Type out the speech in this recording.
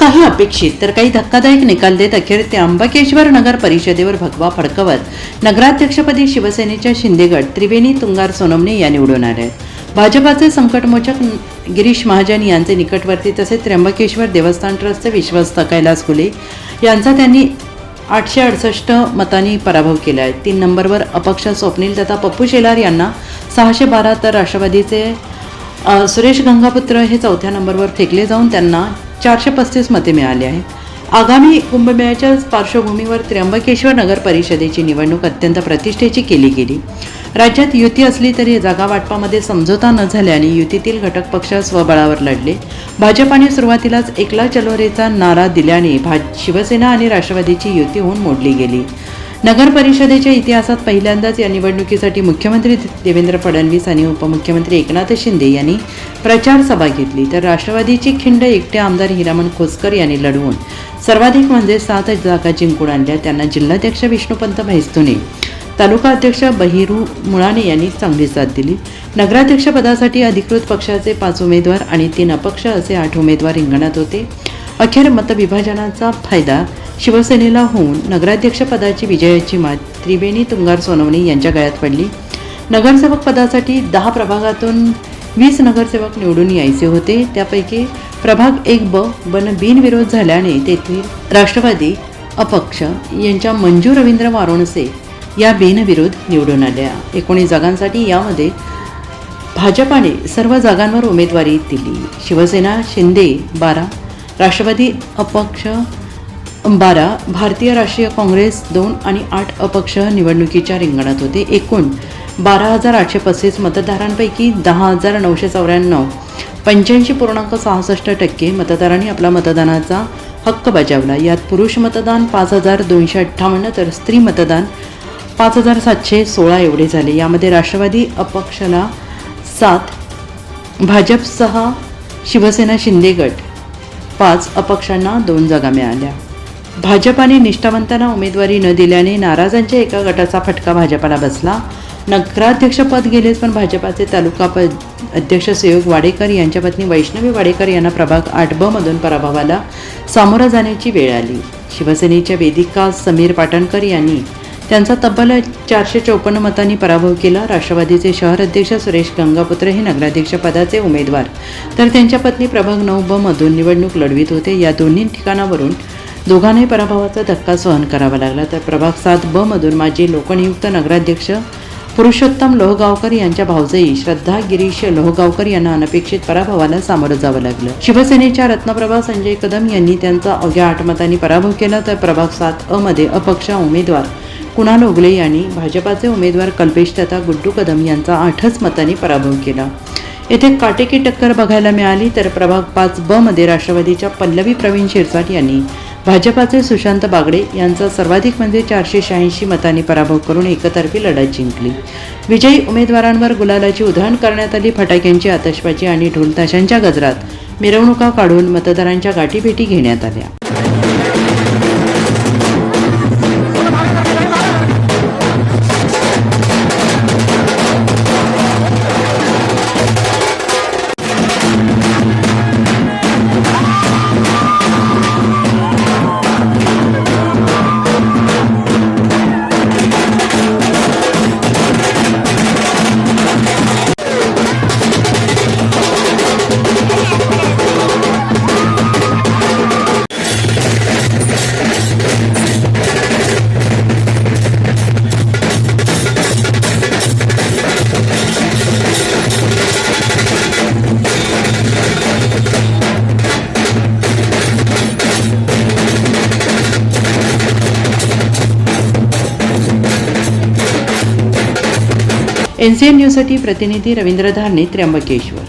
काही अपेक्षित तर काही धक्कादायक निकाल देत अखेर त्र्यंबकेश्वर नगर परिषदेवर भगवा फडकवत नगराध्यक्षपदी शिवसेनेच्या शिंदे गट त्रिवेणी तुंगार सोनवणे या निवडून आले आहेत। भाजपाचे संकटमोचक गिरीश महाजन यांचे निकटवर्ती तसेच त्र्यंबकेश्वर देवस्थान ट्रस्टचे विश्वस्त कैलास गुले यांचा त्यांनी 868 मतांनी पराभव केला आहे। 3 नंबरवर अपक्ष स्वप्नील तथा पप्पू शेलार यांना 612 तर राष्ट्रवादीचे सुरेश गंगापुत्र हे 4थ्या नंबरवर फेकले जाऊन त्यांना 435 मते मिळाली आहेत। आगामी कुंभमेळ्याच्या पार्श्वभूमीवर त्र्यंबकेश्वर नगर परिषदेची निवडणूक अत्यंत प्रतिष्ठेची केली गेली। राज्यात युती असली तरी जागा वाटपामध्ये समझोता न झाल्याने युतीतील घटक पक्ष स्वबळावर लढले। भाजपाने सुरुवातीलाच एकला चलो रेचा नारा दिल्याने शिवसेना आणि राष्ट्रवादीची युती होऊन मोडली गेली। नगर परिषदेच्या इतिहासात पहिल्यांदाच या निवडणुकीसाठी मुख्यमंत्री देवेंद्र फडणवीस आणि उपमुख्यमंत्री एकनाथ शिंदे यांनी प्रचार सभा घेतली, तर राष्ट्रवादीची खिंड एकटे आमदार हिरामण खोसकर यांनी लढवून सर्वाधिक म्हणजे 7 जागा जिंकून आणल्या। त्यांना जिल्हाध्यक्ष विष्णुपंत म्हैस्तुने, तालुका अध्यक्ष बहिरू मुळाने यांनी चांगली साथ दिली। नगराध्यक्ष पदासाठी अधिकृत पक्षाचे 5 उमेदवार आणि 3 अपक्ष असे 8 उमेदवार रिंगणात होते। अखेर मतविभाजनाचा फायदा शिवसेनेला होऊन नगराध्यक्षपदाची विजयाची मात त्रिवेणी तुंगार सोनवणे यांच्या गळ्यात पडली। नगरसेवक पदासाठी 10 प्रभागातून 20 नगरसेवक निवडून यायचे होते, त्यापैकी प्रभाग 1 बन बिनविरोध झाल्याने तेथील राष्ट्रवादी अपक्ष यांच्या मंजू रवींद्र वारोणसे या बिनविरोध निवडून आल्या। 19 जागांसाठी यामध्ये भाजपाने सर्व जागांवर उमेदवारी दिली। शिवसेना शिंदे 12, राष्ट्रवादी अपक्ष 12, भारतीय राष्ट्रीय काँग्रेस 2 आणि 8 अपक्ष निवडणुकीच्या रिंगणात होते। एकूण 12,835 मतदारांपैकी 10,994 85.66% मतदारांनी आपला मतदानाचा हक्क बजावला। यात पुरुष मतदान 5,258 तर स्त्री मतदान 5,716 एवढे झाले। यामध्ये राष्ट्रवादी अपक्षाला 7, भाजप 6, शिवसेना शिंदे गट 5, अपक्षांना 2 जागा मिळाल्या। भाजपाने निष्ठावंतांना उमेदवारी न दिल्याने नाराजांच्या एका गटाचा फटका भाजपाला बसला। नगराध्यक्षपद गेलेच, पण भाजपाचे तालुका अध्यक्ष सुयोग वाडेकर यांच्या पत्नी वैष्णवी वाडेकर यांना प्रभाग 8 मधून पराभवाला सामोरं जाण्याची वेळ आली। शिवसेनेच्या वेदिका समीर पाटणकर यांनी त्यांचा तब्बल 454 मतांनी पराभव केला। राष्ट्रवादीचे शहर अध्यक्ष सुरेश गंगापुत्र हे नगराध्यक्ष पदाचे उमेदवार तर त्यांच्या पत्नी प्रभाग 9 मधून निवडणूक लढवित होते। या दोन्ही ठिकाणावरून दोघांनाही पराभवाचा धक्का सहन करावा लागला। तर प्रभाग 7 मधून माजी लोकनियुक्त नगराध्यक्ष पुरुषोत्तम लोहगावकर यांच्या भावजई श्रद्धा गिरीश लोहगावकर यांना अनपेक्षित पराभवाला सामोरं जावं लागलं। शिवसेनेच्या रत्नप्रभा संजय कदम यांनी त्यांचा अवघ्या 8 मतांनी पराभव केला, तर प्रभाग 7 मध्ये अपक्ष उमेदवार कुणाल ओगले यांनी भाजपाचे उमेदवार कल्पेश तथा गुड्डू कदम यांचा 8च मतांनी पराभव केला। येथे काटेकी टक्कर बघायला मिळाली, तर प्रभाग 5 मध्ये राष्ट्रवादीच्या पल्लवी प्रवीण शिरसाट यांनी भाजपाचे सुशांत बागडे यांचा सर्वाधिक म्हणजे 486 मतांनी पराभव करून एकतर्फी लढत जिंकली। विजयी उमेदवारांवर गुलालाची उधळण करण्यात आली। फटाक्यांची आतषबाजी आणि ढोलताशांच्या गजरात मिरवणुका काढून मतदारांच्या गाठीभेटी घेण्यात आल्या। NCN न्यूजसाठी प्रतिनिधी रवींद्र धारणे, त्र्यंबकेश्वर।